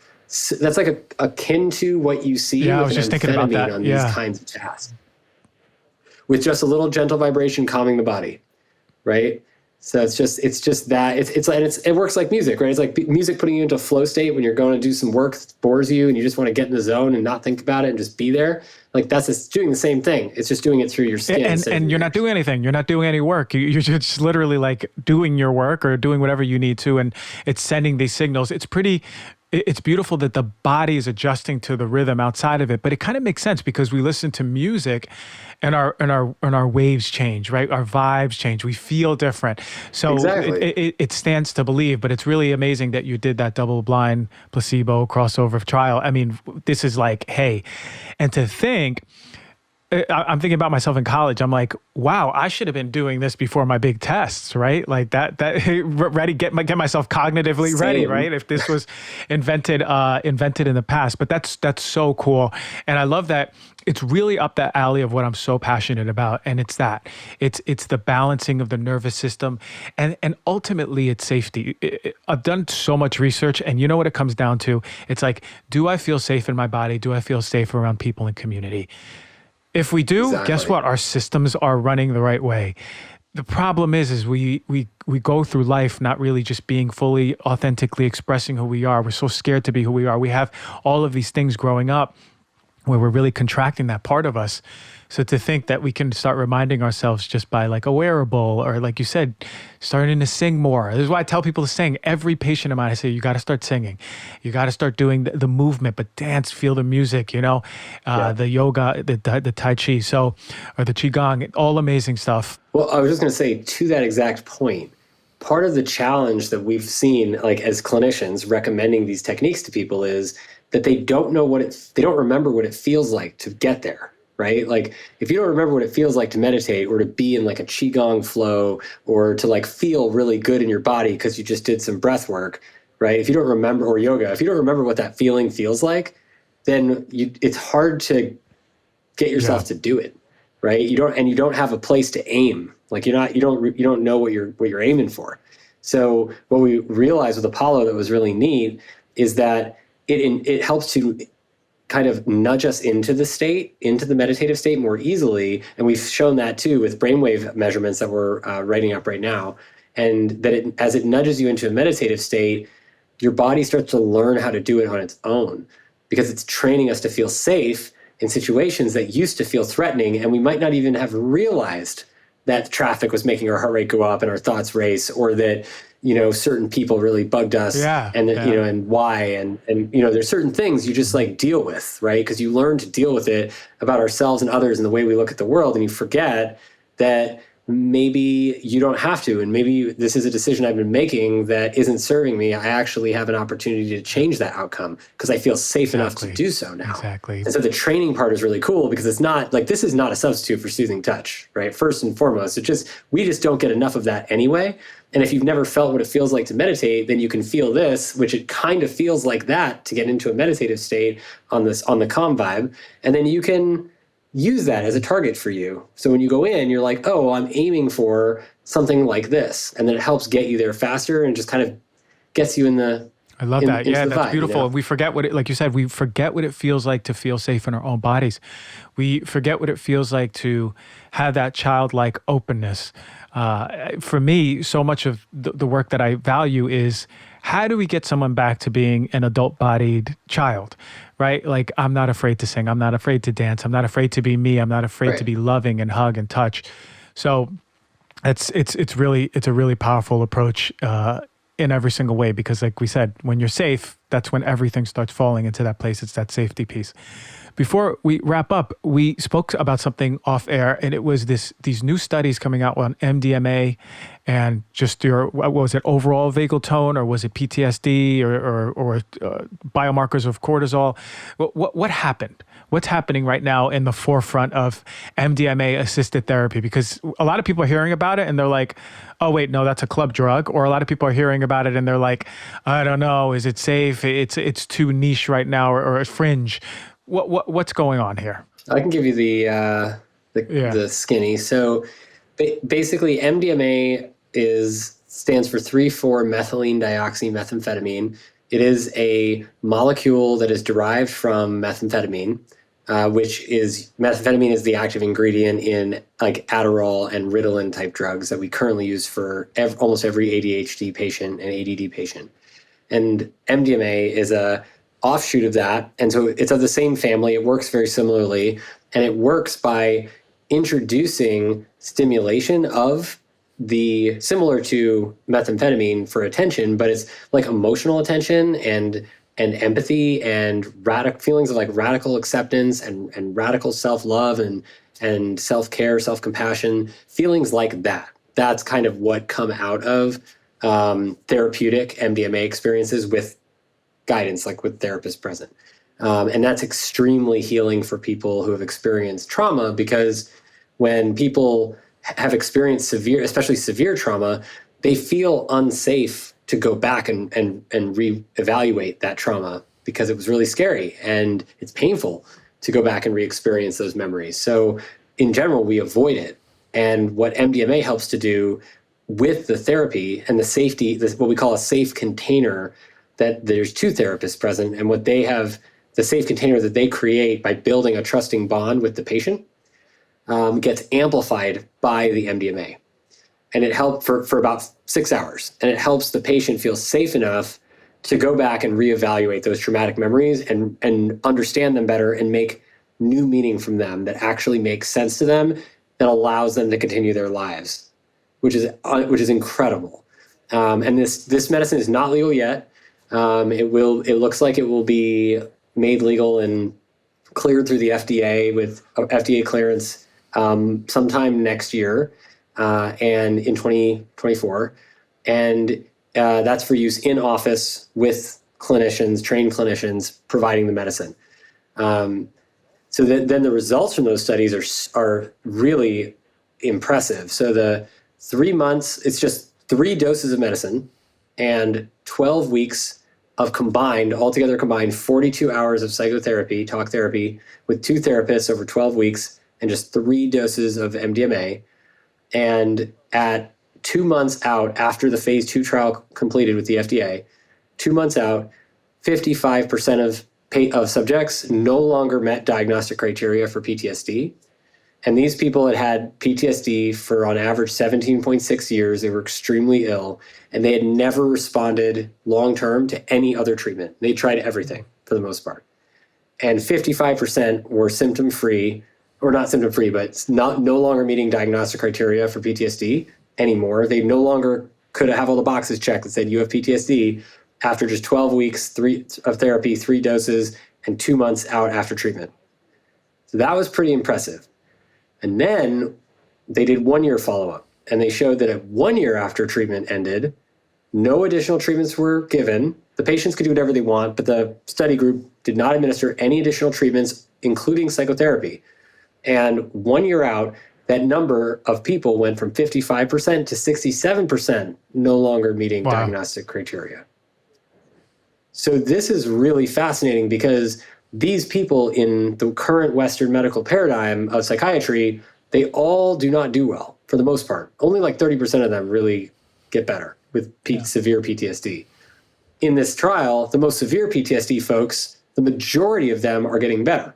S1: akin to what you see
S2: I
S1: with
S2: was just
S1: an
S2: thinking about that.
S1: amphetamine on these kinds of tasks. With just a little gentle vibration calming the body, right? So it's just that it works like music, right? It's like music putting you into a flow state when you're going to do some work that bores you and you just want to get in the zone and not think about it and just be there. Like it's doing the same thing. It's just doing it through your skin.
S2: And you're not doing anything. You're not doing any work. You're just literally like doing your work or doing whatever you need to, and it's sending these signals. It's beautiful that the body is adjusting to the rhythm outside of it, but it kind of makes sense because we listen to music and our waves change, right? Our vibes change. We feel different. So
S1: exactly.
S2: it stands to believe, but it's really amazing that you did that double-blind placebo crossover trial. I mean, this is like, hey, and to think, I'm thinking about myself in college. I'm like, wow, I should have been doing this before my big tests, right? Like that ready, get myself cognitively ready, right? If this was invented in the past, but that's so cool. And I love that it's really up that alley of what I'm so passionate about. And it's the balancing of the nervous system and ultimately it's safety. I've done so much research and you know what it comes down to? It's like, do I feel safe in my body? Do I feel safe around people in community? If we do, Guess what? Our systems are running the right way. The problem is we go through life not really just being fully authentically expressing who we are. We're so scared to be who we are. We have all of these things growing up where we're really contracting that part of us. So to think that we can start reminding ourselves just by like a wearable or like you said, starting to sing more. This is why I tell people to sing. Every patient of mine, I say, you got to start singing. You got to start doing the movement, but dance, feel the music, the yoga, the Tai Chi, or the Qigong, all amazing stuff.
S1: Well, I was just going to say to that exact point, part of the challenge that we've seen, like as clinicians recommending these techniques to people is that they don't remember what it feels like to get there. Right? Like if you don't remember what it feels like to meditate or to be in like a Qigong flow or to like feel really good in your body because you just did some breath work, right? If you don't remember, or yoga, if you don't remember what that feeling feels like, then it's hard to get yourself to do it, right? You don't have a place to aim. Like you don't know what you're aiming for. So what we realized with Apollo that was really neat is that it helps to kind of nudge us into the meditative state more easily. And we've shown that too with brainwave measurements that we're writing up right now. And that as it nudges you into a meditative state, your body starts to learn how to do it on its own because it's training us to feel safe in situations that used to feel threatening. And we might not even have realized that traffic was making our heart rate go up and our thoughts race, or that certain people really bugged us, and why, and there's certain things you just like deal with, right? Because you learn to deal with it about ourselves and others and the way we look at the world, and you forget that maybe you don't have to, and maybe this is a decision I've been making that isn't serving me. I actually have an opportunity to change that outcome because I feel safe enough to do so now.
S2: Exactly.
S1: And so the training part is really cool because it's not like, this is not a substitute for soothing touch, right? First and foremost, we just don't get enough of that anyway. And if you've never felt what it feels like to meditate, then you can feel this, which it kind of feels like that to get into a meditative state on the calm vibe. And then you can use that as a target for you. So when you go in, you're like, oh, I'm aiming for something like this. And then it helps get you there faster and just kind of gets you in the
S2: I love that.
S1: into
S2: Yeah,
S1: the
S2: that's
S1: vibe, you
S2: beautiful.
S1: know?
S2: And we forget what it, like you said, we forget what it feels like to feel safe in our own bodies. We forget what it feels like to have that childlike openness. For me, so much of the work that I value is how do we get someone back to being an adult bodied child, right? Like, I'm not afraid to sing. I'm not afraid to dance. I'm not afraid to be me. I'm not afraid to
S1: Right.
S2: be loving and hug and touch. So it's a really powerful approach in every single way, because like we said, when you're safe, that's when everything starts falling into that place. It's that safety piece. Before we wrap up, we spoke about something off air, and it was these new studies coming out on MDMA and just your, what was it, overall vagal tone, or was it PTSD or biomarkers of cortisol? What happened? What's happening right now in the forefront of MDMA assisted therapy? Because a lot of people are hearing about it and they're like, oh wait, no, that's a club drug. Or a lot of people are hearing about it and they're like, I don't know, is it safe? It's too niche right now, or fringe. What's going on here?
S1: I can give you
S2: Yeah.
S1: the skinny. So basically, MDMA stands for 3,4-methylene dioxymethamphetamine. It is a molecule that is derived from methamphetamine, which is methamphetamine is the active ingredient in like Adderall and Ritalin type drugs that we currently use for almost every ADHD patient and ADD patient. And MDMA is a offshoot of that. And so it's of the same family. It works very similarly. And it works by introducing stimulation of similar to methamphetamine for attention, but it's like emotional attention and empathy and feelings of like radical acceptance and radical self-love and self-care, self-compassion, feelings like that. That's kind of what come out of therapeutic MDMA experiences with guidance, like with therapists present. And that's extremely healing for people who have experienced trauma, because when people have experienced especially severe trauma, they feel unsafe to go back and reevaluate that trauma because it was really scary and it's painful to go back and re-experience those memories. So in general, we avoid it. And what MDMA helps to do with the therapy and the safety, what we call a safe container, that there's two therapists present, and what they have, the safe container that they create by building a trusting bond with the patient, gets amplified by the MDMA. And it helped for about 6 hours. And it helps the patient feel safe enough to go back and reevaluate those traumatic memories and understand them better and make new meaning from them that actually makes sense to them, that allows them to continue their lives, which is incredible. And this medicine is not legal yet. It looks like it will be made legal and cleared through the FDA with FDA clearance sometime next year and in 2024. And that's for use in office with trained clinicians providing the medicine. So then the results from those studies are really impressive. So the 3 months, it's just 3 doses of medicine and 12 weeks of altogether combined 42 hours of psychotherapy, talk therapy with 2 therapists over 12 weeks and just 3 doses of MDMA. And at 2 months out after the phase 2 trial completed with the FDA, 2 months out, 55% of subjects no longer met diagnostic criteria for PTSD. And these people had PTSD for on average 17.6 years. They were extremely ill, and they had never responded long-term to any other treatment. They tried everything for the most part. And 55% were symptom-free, or not symptom-free, but no longer meeting diagnostic criteria for PTSD anymore. They no longer could have all the boxes checked that said you have PTSD after just 12 weeks of therapy, 3 doses, and 2 months out after treatment. So that was pretty impressive. And then they did 1-year follow-up, and they showed that at 1 year after treatment ended, no additional treatments were given. The patients could do whatever they want, but the study group did not administer any additional treatments, including psychotherapy. And 1 year out, that number of people went from 55% to 67% no longer meeting diagnostic criteria. So this is really fascinating, because these people in the current Western medical paradigm of psychiatry, they all do not do well for the most part. Only like 30% of them really get better with severe PTSD. in this trial, the most severe PTSD folks, the majority of them are getting better.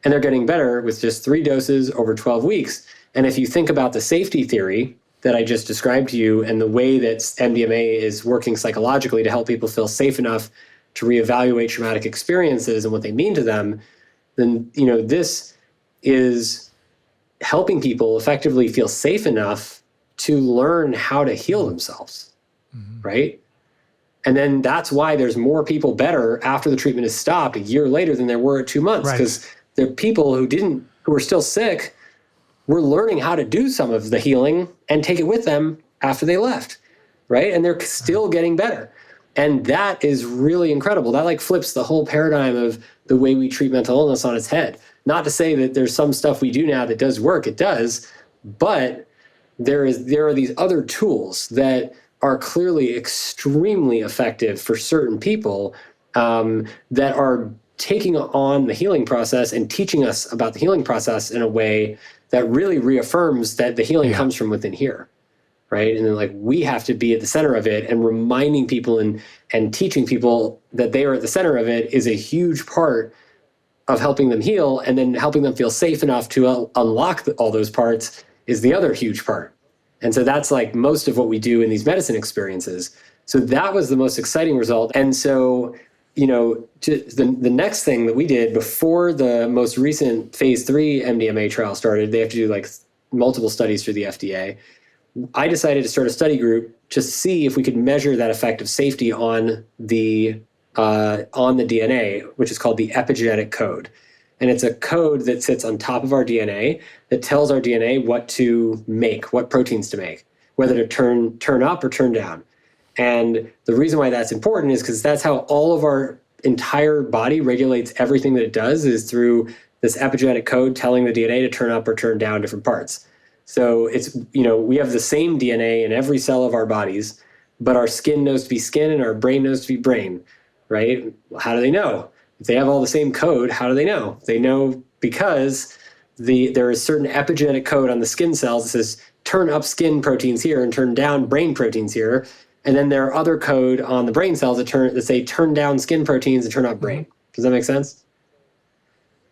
S1: And they're getting better with just 3 doses over 12 weeks. And if you think about the safety theory that I just described to you and the way that MDMA is working psychologically to help people feel safe enough to reevaluate traumatic experiences and what they mean to them, then, you know, this is helping people effectively feel safe enough to learn how to heal themselves, right? And then that's why there's more people better after the treatment is stopped a year later than there were at 2 months, because the people who were still sick were learning how to do some of the healing and take it with them after they left, right? And they're still getting better. And that is really incredible. That like flips the whole paradigm of the way we treat mental illness on its head. Not to say that there's some stuff we do now that does work, it does, but there are these other tools that are clearly extremely effective for certain people that are taking on the healing process and teaching us about the healing process in a way that really reaffirms that the healing comes from within here, right? And then like we have to be at the center of it, and reminding people and teaching people that they are at the center of it is a huge part of helping them heal, and then helping them feel safe enough to unlock all those parts is the other huge part. And so that's like most of what we do in these medicine experiences. So that was the most exciting result. And so, you know, the next thing that we did before the most recent phase 3 MDMA trial started, they have to do like multiple studies through the FDA. I decided to start a study group to see if we could measure that effect of safety on the DNA, which is called the epigenetic code. And it's a code that sits on top of our DNA that tells our DNA what to make, what proteins to make, whether to turn up or turn down. And the reason why that's important is because that's how all of our entire body regulates everything that it does, is through this epigenetic code telling the DNA to turn up or turn down different parts. So it's, you know, we have the same DNA in every cell of our bodies, but our skin knows to be skin and our brain knows to be brain, right? How do they know? If they have all the same code, how do they know? They know because there is certain epigenetic code on the skin cells that says turn up skin proteins here and turn down brain proteins here. And then there are other code on the brain cells that say turn down skin proteins and turn up brain. Does that make sense?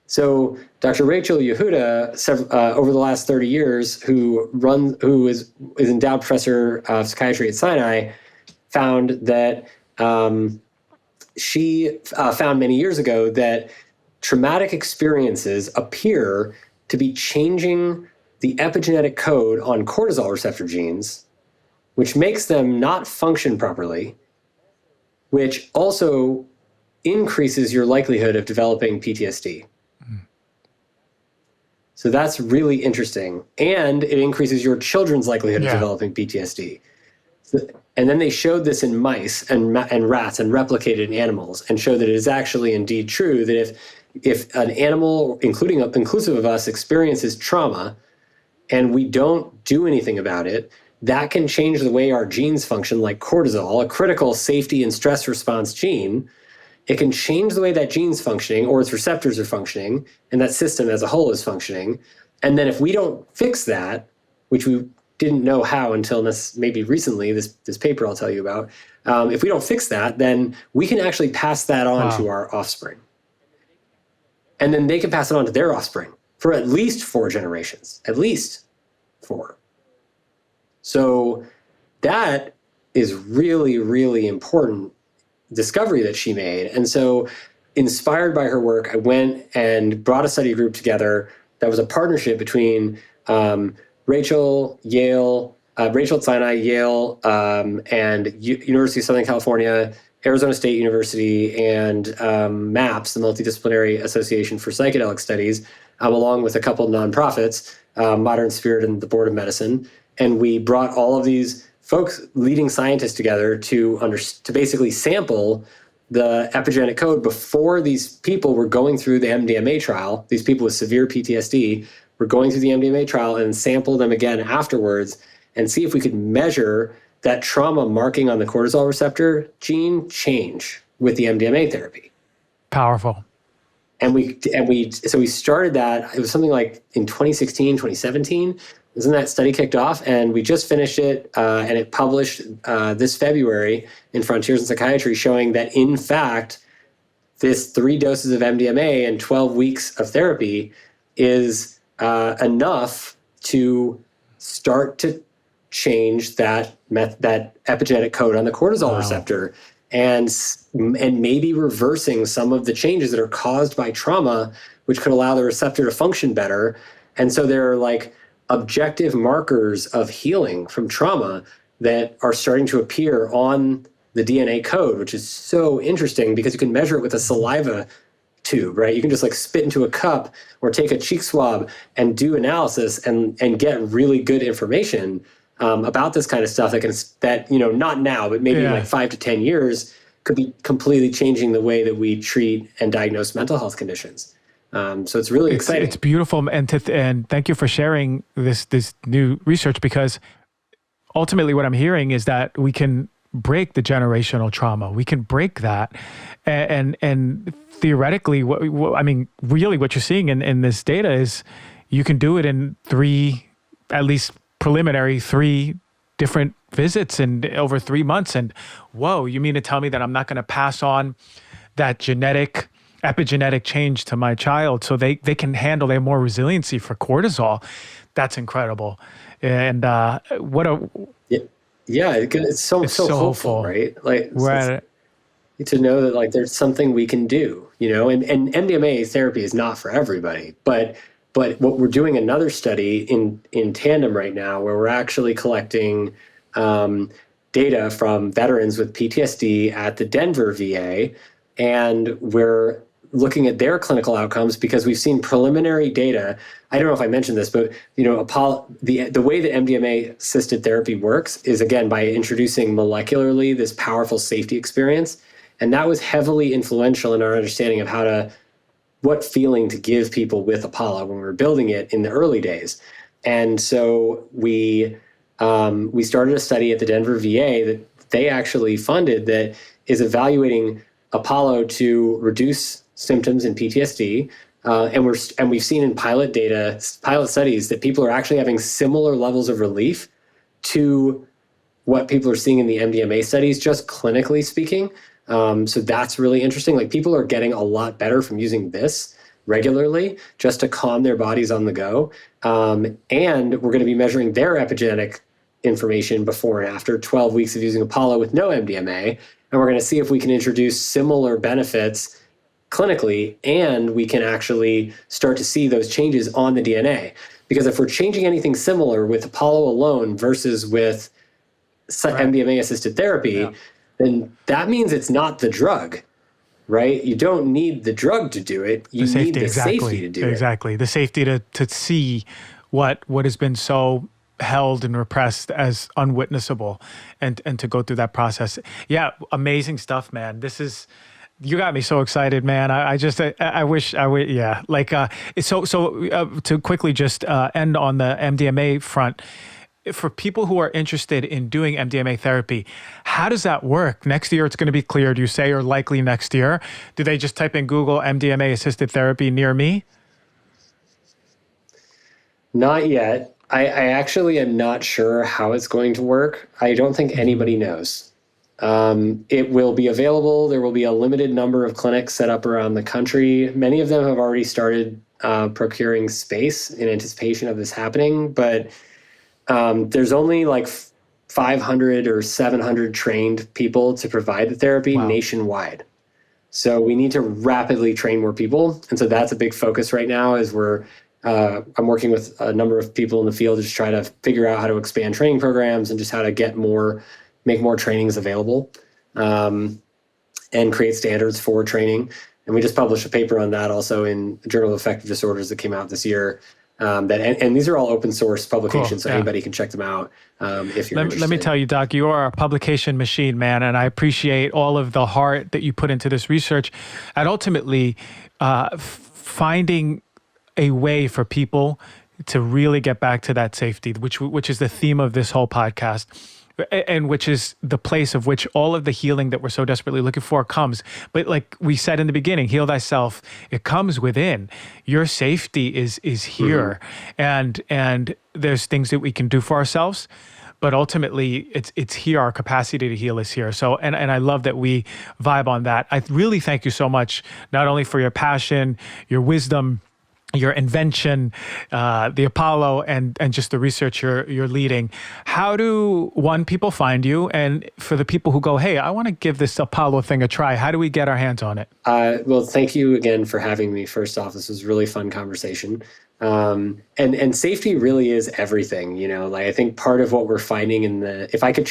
S1: So Dr. Rachel Yehuda, over the last 30 years, who is endowed professor of psychiatry at Sinai, found that she found many years ago that traumatic experiences appear to be changing the epigenetic code on cortisol receptor genes, which makes them not function properly, which also increases your likelihood of developing PTSD. So that's really interesting. And it increases your children's likelihood of developing PTSD. And then they showed this in mice and rats and replicated in animals, and showed that it is actually indeed true that if an animal, inclusive of us, experiences trauma and we don't do anything about it, that can change the way our genes function, like cortisol, a critical safety and stress response gene. It can change the way that gene's functioning or its receptors are functioning, and that system as a whole is functioning. And then if we don't fix that, which we didn't know how until maybe recently, this paper I'll tell you about, if we don't fix that, then we can actually pass that on to our offspring. And then they can pass it on to their offspring for at least 4 generations, at least 4. So that is really, really important discovery that she made. And so inspired by her work, I went and brought a study group together that was a partnership between Rachel at Sinai, Yale, and University of Southern California, Arizona State University, and MAPS, the Multidisciplinary Association for Psychedelic Studies, along with a couple of nonprofits, Modern Spirit and the Board of Medicine. And we brought all of these folks, leading scientists together to basically sample the epigenetic code before these people were going through the MDMA trial. These people with severe PTSD were going through the MDMA trial, and sample them again afterwards and see if we could measure that trauma marking on the cortisol receptor gene change with the MDMA therapy.
S2: Powerful.
S1: So we started that. It was something like in 2016, 2017. Isn't that study kicked off? And we just finished it, and it published this February in Frontiers in Psychiatry, showing that in fact, this 3 doses of MDMA and 12 weeks of therapy is enough to start to change that epigenetic code on the cortisol receptor, and maybe reversing some of the changes that are caused by trauma, which could allow the receptor to function better. And so there are like objective markers of healing from trauma that are starting to appear on the DNA code, which is so interesting because you can measure it with a saliva tube, right? You can just like spit into a cup or take a cheek swab and do analysis and get really good information about this kind of stuff that not now, but maybe in like 5 to 10 years could be completely changing the way that we treat and diagnose mental health conditions. So it's really exciting.
S2: It's beautiful, and thank you for sharing this new research, because ultimately what I'm hearing is that we can break the generational trauma. We can break that, and theoretically, really what you're seeing in this data is you can do it in 3, at least preliminary 3 different visits and over 3 months. And whoa, you mean to tell me that I'm not going to pass on that epigenetic change to my child so they can handle, they have more resiliency for cortisol? That's incredible. And
S1: it's so hopeful, right? Like to know that like there's something we can do, and MDMA therapy is not for everybody, but what we're doing another study in tandem right now, where we're actually collecting data from veterans with PTSD at the Denver VA, and we're looking at their clinical outcomes because we've seen preliminary data. I don't know if I mentioned this, but the way that MDMA assisted therapy works is, again, by introducing molecularly this powerful safety experience, and that was heavily influential in our understanding of what feeling to give people with Apollo when we were building it in the early days. And so we started a study at the Denver VA that they actually funded that is evaluating Apollo to reduce symptoms in PTSD. And we've seen in pilot studies that people are actually having similar levels of relief to what people are seeing in the MDMA studies, just clinically speaking. So that's really interesting. Like, people are getting a lot better from using this regularly just to calm their bodies on the go. And we're going to be measuring their epigenetic information before and after 12 weeks of using Apollo with no MDMA. And we're going to see if we can introduce similar benefits clinically, and we can actually start to see those changes on the DNA. Because if we're changing anything similar with Apollo alone versus with MDMA-assisted therapy, then that means it's not the drug, right? You don't need the drug to do it. You need the safety to do it.
S2: Exactly. The safety to see what has been so held and repressed as unwitnessable, and to go through that process. Yeah, amazing stuff, man. You got me so excited, man. I wish I would, yeah. Like, so to quickly just end on the MDMA front, for people who are interested in doing MDMA therapy, how does that work? Next year it's going to be cleared, you say, or likely next year. Do they just type in Google MDMA assisted therapy near me?
S1: Not yet. I actually am not sure how it's going to work. I don't think anybody knows. It will be available. There will be a limited number of clinics set up around the country. Many of them have already started procuring space in anticipation of this happening, but there's only like 500 or 700 trained people to provide the therapy nationwide. So we need to rapidly train more people. And so that's a big focus right now, is I'm working with a number of people in the field to just try to figure out how to expand training programs and just how to make more trainings available, and create standards for training. And we just published a paper on that also in the Journal of Affective Disorders that came out this year. And these are all open source publications, so anybody can check them out if you're interested.
S2: Let me tell you, Doc, you are a publication machine, man, and I appreciate all of the heart that you put into this research, and ultimately finding a way for people to really get back to that safety, which is the theme of this whole podcast. and which is the place of which all of the healing that we're so desperately looking for comes. But like we said in the beginning, heal thyself, it comes within. Your safety is here. And there's things that we can do for ourselves, but ultimately it's here. Our capacity to heal is here. So, and I love that we vibe on that. I really thank you so much, not only for your passion, your wisdom, your invention, the Apollo, and just the research you're leading. How do people find you? And for the people who go, hey, I want to give this Apollo thing a try, how do we get our hands on it?
S1: Well, thank you again for having me. First off, this was a really fun conversation. And safety really is everything, like I think part of what we're finding if I could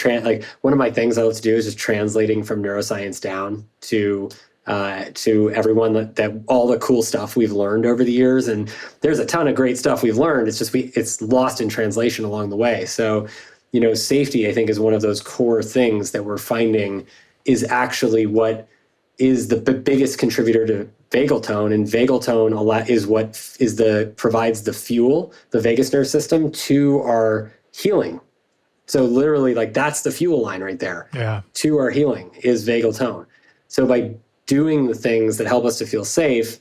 S1: one of my things I love to do is just translating from neuroscience down to everyone that all the cool stuff we've learned over the years. And there's a ton of great stuff we've learned. It's just, it's lost in translation along the way. So, safety, I think, is one of those core things that we're finding is actually what is the biggest contributor to vagal tone. And vagal tone is what provides the fuel, the vagus nerve system, to our healing. So literally, that's the fuel line right there.
S2: Yeah.
S1: To our healing is vagal tone. So by doing the things that help us to feel safe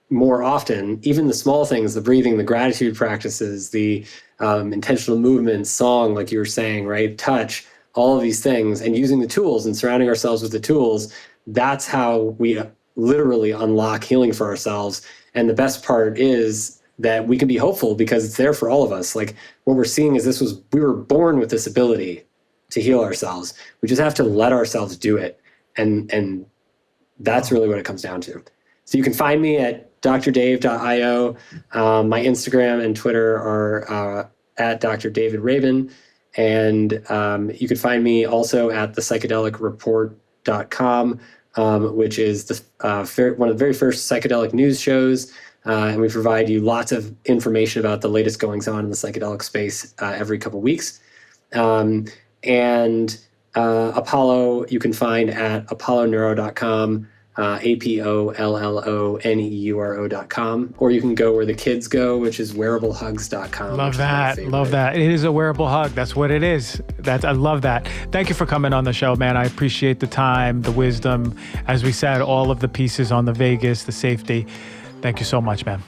S1: more often, even the small things, the breathing, the gratitude practices, the intentional movement, song, like you were saying, right? Touch, all of these things, and using the tools and surrounding ourselves with the tools, that's how we literally unlock healing for ourselves. And the best part is that we can be hopeful because it's there for all of us. Like what we're seeing is we were born with this ability to heal ourselves. We just have to let ourselves do it. And that's really what it comes down to. So you can find me at drdave.io. My Instagram and Twitter are at Dr. David Rabin. And you can find me also at thepsychedelicreport.com, which is one of the very first psychedelic news shows. And we provide you lots of information about the latest goings on in the psychedelic space every couple weeks. And Apollo, you can find at apolloneuro.com, APOLLONEURO.com, or you can go where the kids go, which is wearablehugs.com.
S2: Love that. Love that. It is a wearable hug. That's what it is. I love that. Thank you for coming on the show, man. I appreciate the time, the wisdom, as we said, all of the pieces on the vagus, the safety. Thank you so much, man.